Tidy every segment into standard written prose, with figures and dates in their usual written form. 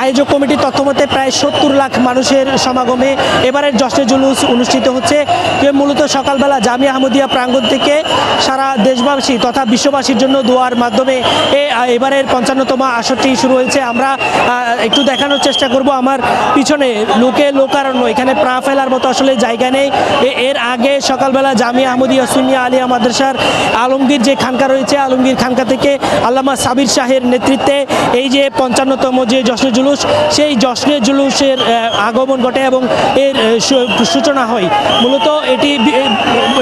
আয়োজক কমিটির তথ্যমতে প্রায় 70 লাখ মানুষের সমাগমে এবারের জশ্নে জুলুস অনুষ্ঠিত হচ্ছে। মূলত সকালবেলা জামিয়া আহমদিয়া প্রাঙ্গণ থেকে সারা দেশবাসী তথা বিশ্ববাসীর জন্য দোয়ার মাধ্যমে এবারের 55তম আসরটি শুরু হয়েছে। আমরা একটু দেখানোর চেষ্টা করব। আমার পিছনে লোকারণ্য, এখানে পা ফেলার মতো আসলে জায়গা নেই। এর আগে সকালবেলা জামিয়া আহমদিয়া সুন্নিয়া আলিয়া মাদ্রাসার আলমগীর যে খানকা রয়েছে, আলমগীর খানকা থেকে আল্লামা সাবির শাহের নেতৃত্বে এই যে 55তম যে জশ্নে জুলুস, সেই জশ্নে জুলুসের আগমন ঘটে এবং এর সূচনা হয়। মূলত এটি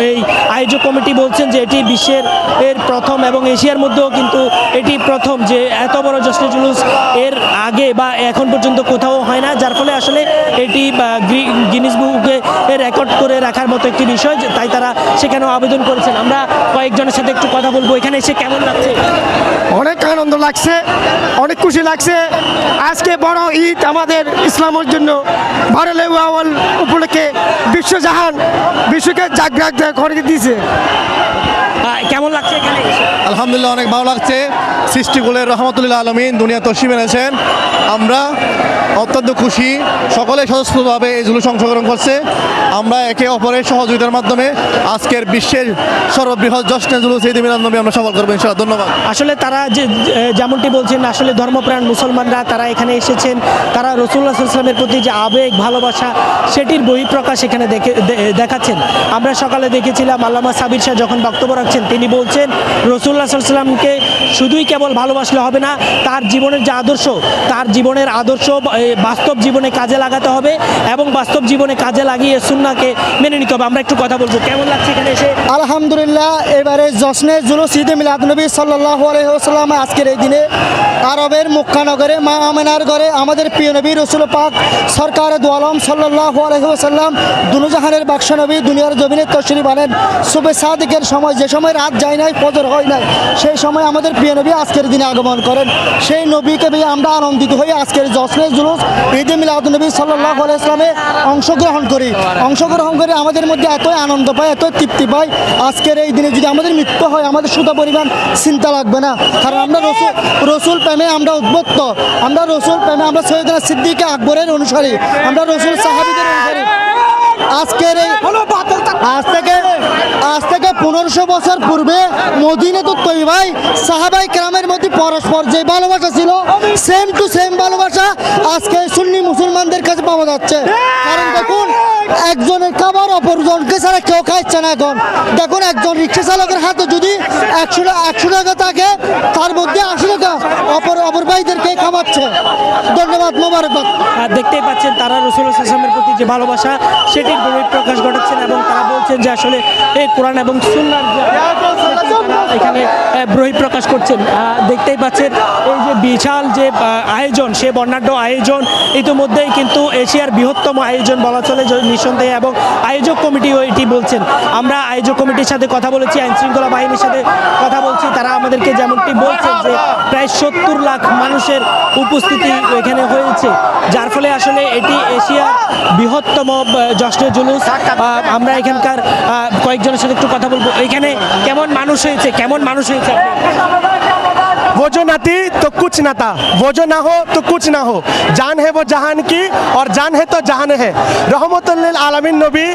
এই আয়োজক কমিটি বলছেন যে এটি বিশ্বের প্রথম এবং এশিয়ার মধ্যেও কিন্তু এটি প্রথম যে এত বড় জশ্নে জুলুস এর আগে বা এখন পর্যন্ত কোথাও হয় না, যার ফলে আসলে এটি গিনিস বুকে রেকর্ড করে রাখার মতো একটি বিষয়, তাই তারা সেখানেও আবেদন করেছেন। আমরা কয়েকজনের সাথে একটু কথা বলবো। এখানে এসে কেমন লাগছে? অনেক আনন্দ লাগছে, অনেক খুশি লাগছে। আজকে বড় ঈদ আমাদের ইসলামের জন্য। 12 রবিউল আউয়াল উপলক্ষে বিশ্বকে জাগ্রত করে দিয়েছে। কেমন লাগছে এখানে? আলহামদুলিল্লাহ, অনেক ভালো লাগছে। সৃষ্টিকুলের রহমতুল্লাহ আলমিন দুনিয়া তসিম এনেছেন। আমরা অত্যন্ত খুশি। সকলে স্বতঃস্ফূর্তভাবে এই জুলুস অংশগ্রহণ করছে। আমরা একে অপরের সহযোগিতার মাধ্যমে আজকের বিশ্বের সর্ববৃহৎ জশ্নে জুলুস ঈদ মিলাদ নবী আমরা সফল করবো ইনশাআল্লাহ। ধন্যবাদ। আসলে তারা যেমনটি বলছেন, আসলে ধর্মপ্রাণ মুসলমানরা তারা এখানে এসেছেন, তারা রাসূলুল্লাহ সাল্লাল্লাহু আলাইহি ওয়াসাল্লামের প্রতি যে আবেগ ভালোবাসা সেটির বহিঃপ্রকাশ এখানে দেখাচ্ছেন। আমরা সকালে দেখেছিলাম আল্লামা সাবির শাহ যখন বক্তব্য রাখছেন, তিনি বলছেন রাসূলুল্লাহ সাল্লাল্লাহু আলাইহি ওয়াসাল্লামকে শুধুই কেবল ভালোবাসলে হবে না, তার জীবনের যে আদর্শ, তার জীবনের আদর্শ বাস্তব জীবনে কাজে লাগাতে হবে এবং বাস্তব জীবনে কাজে লাগিয়ে সুন্নাহকে মেনে নিতে হবে। আমরা একটু কথা বলবো। কেমন লাগছে এখানে এসে? আলহামদুলিল্লাহ, এবারে জশ্নে জুলুস ঈদ মিলাদ নবী সাল্লাল্লাহু আলাইহি ওয়াসাল্লাম আজকের এই দিনে আরবের মক্কা নগরে মা আমেনার ঘরে আমাদের প্রিয় নবী রাসূল পাক সরকার দু আলম সাল্লাল্লাহু আলাইহি ওয়াসাল্লাম দুনুজাহানের বাদশা নবী দুনিয়ার জমিনে তশরিফ আনেন সুবহে সাদিকের সময়, যে সময় রাত যায় নাই, ফজর হয় নাই, সেই সময় আমাদের প্রিয় নবী আজকের দিনে আগমন করেন। সেই নবীকে পেয়ে আমরা আনন্দিত হই। আজকের জশ্নে জুলুস ঈদ মিলাদ নবী সাল্লাল্লাহু আলাইহি ওয়াসাল্লামে অংশগ্রহণ করি আমাদের মধ্যে এতই আনন্দ পাই, এত তৃপ্তি পাই। আজকের এই দিনে যদি আমাদের মৃত্যু হয়, আমাদের সুতা পরিমাণ চিন্তা লাগবে না, কারণ আমরা রসুল প্রেমে আমরা উদ্বুদ্ধ। আমরা রসুল প্রেমে আমরা সৈয়দনা সিদ্দিক আকবরের অনুসারী, আমরা রসুল সাহাবীদের অনুসারী। আজকের এই আজ থেকে 1500 বছর পূর্বে মদিনাতুত তৈবায় সাহাবায়ে কেরামের মধ্যে পরস্পর যে ভালোবাসা ছিল, সেম টু সেম ভালোবাসা আজকে সুন্নি মুসলমানদের কাছে পাওয়া যাচ্ছে। কারণ দেখুন, একজনের খাবার অপরজনকে ছাড়া কেউ খাচ্ছে না। এখন দেখুন, একজন রিক্সা চালকের হাতে যদি 100 টাকা থাকে, তার মধ্যে 80 টাকা অপর ভাইদেরকে খাওয়াচ্ছে। ধন্যবাদ, মোবারকবাদ। দেখতেই পাচ্ছেন তারা রাসূলুল্লাহ সাল্লাল্লাহু আলাইহি ওয়াসাল্লামের প্রতি যে ভালোবাসা সেটির বহিঃপ্রকাশ ঘটাচ্ছেন এবং তারা বলছেন যে আসলে এই কোরআন এবং সুন্নাহর এখানে বহিঃপ্রকাশ করছেন। দেখতেই পাচ্ছেন এই যে বিশাল যে আয়োজন, সে বর্ণাঢ্য আয়োজন ইতিমধ্যেই কিন্তু এশিয়ার বৃহত্তম আয়োজন বলা চলে নিঃসন্দেহে, এবং আয়োজক কমিটিও এটি বলছেন। আমরা আয়োজক কমিটির সাথে কথা বলেছি, আইন শৃঙ্খলা বাহিনীর সাথে কথা বলছি, তারা আমাদেরকে যেমনটি বলছেন যে প্রায় 70 লাখ মানুষের উপস্থিতি এখানে হয়েছে, যার ফলে আসলে এটি এশিয়ার বৃহত্তম জশ্নে জুলুস। আমরা এখানকার কয়েকজনের সাথে একটু কথা বলবো। এখানে কেমন মানুষ হয়েছে? वो जो नाती तो कुछ ना था, वो जो ना हो तो कुछ ना हो, जान है वो जहान की और जान है तो जहान है। রহমতুল্লিল আলামিন নবী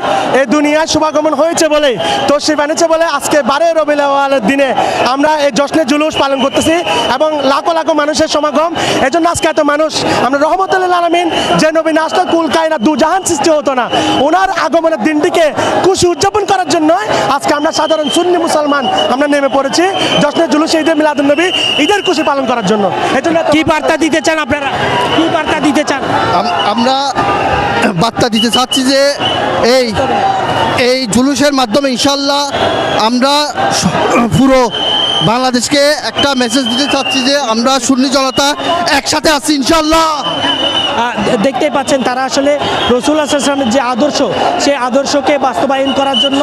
এই দুনিয়ায় শুভাগমন হয়েছে বলে, তো সে বানিয়েছে বলে আজকে 12 রবিউল আউয়ালের দিনে আমরা এই জশ্নে জুলুস পালন করতেছি এবং লাখো লাখো মানুষের সমাগম। এজন্য আজকে এত মানুষ। আমরা রহমতুল্লিল আলামিন যে নবী না আসলে কুল কায়নাত দু জাহান সৃষ্টি হতো না, ওনার আগমনের দিনটিকে খুশি উদযাপন করার জন্য আজকে আমরা সাধারণ সুন্নি মুসলমান আমরা নেমে পড়েছি জশ্নে জুলুস ঈদ মিলাদ নবী ঈদের খুশি পালন করার জন্য। এজন্য কি বার্তা দিতে চান আপনারা? কি বার্তা দিতে চান? আমরা বার্তা দিতে চাচ্ছি যে এই জুলুসের মাধ্যমে ইনশাল্লাহ আমরা পুরো বাংলাদেশকে একটা মেসেজ দিতে চাচ্ছি যে আমরা সুন্নি জনতা একসাথে আছি ইনশাল্লাহ। দেখতেই পাচ্ছেন তারা আসলে রাসূলুল্লাহ সাল্লাল্লাহু আলাইহি ওয়াসাল্লামের যে আদর্শ, সেই আদর্শকে বাস্তবায়ন করার জন্য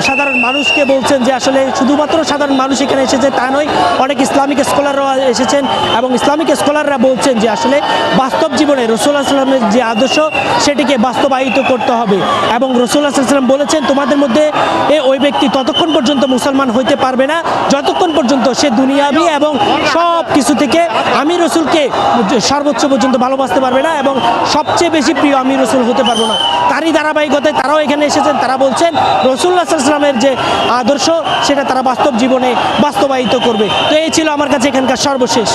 সাধারণ মানুষকে বলছেন যে আসলে শুধুমাত্র সাধারণ মানুষ এখানে এসেছে তা নয়, অনেক ইসলামিক স্কলাররাও এসেছেন এবং ইসলামিক স্কলাররা বলছেন যে আসলে বাস্তব জীবনে রাসূলুল্লাহ সাল্লাল্লাহু আলাইহি ওয়াসাল্লামের যে আদর্শ সেটিকে বাস্তবায়িত করতে হবে। এবং রাসূলুল্লাহ সাল্লাল্লাহু আলাইহি ওয়াসাল্লাম বলেছেন তোমাদের মধ্যে ওই ব্যক্তি ততক্ষণ পর্যন্ত মুসলমান হইতে পারবে না যতক্ষণ পর্যন্ত সে দুনিয়াবি এবং সব কিছু থেকে আমি রসুলকে সর্বোচ্চ পর্যন্ত ভালোবাসতে পারবে না এবং সবচেয়ে বেশি প্রিয় আমি রসুল হতে পারবো না। তারই ধারাবাহিকতায় তারাও এখানে এসেছেন, তারা বলছেন রসুল্লাহ সাল্লাল্লাহু আলাইহি ওয়াসাল্লামের যে আদর্শ সেটা তারা বাস্তব জীবনে বাস্তবায়িত করবে। তো এই ছিল আমার কাছে এখানকার সর্বশেষ।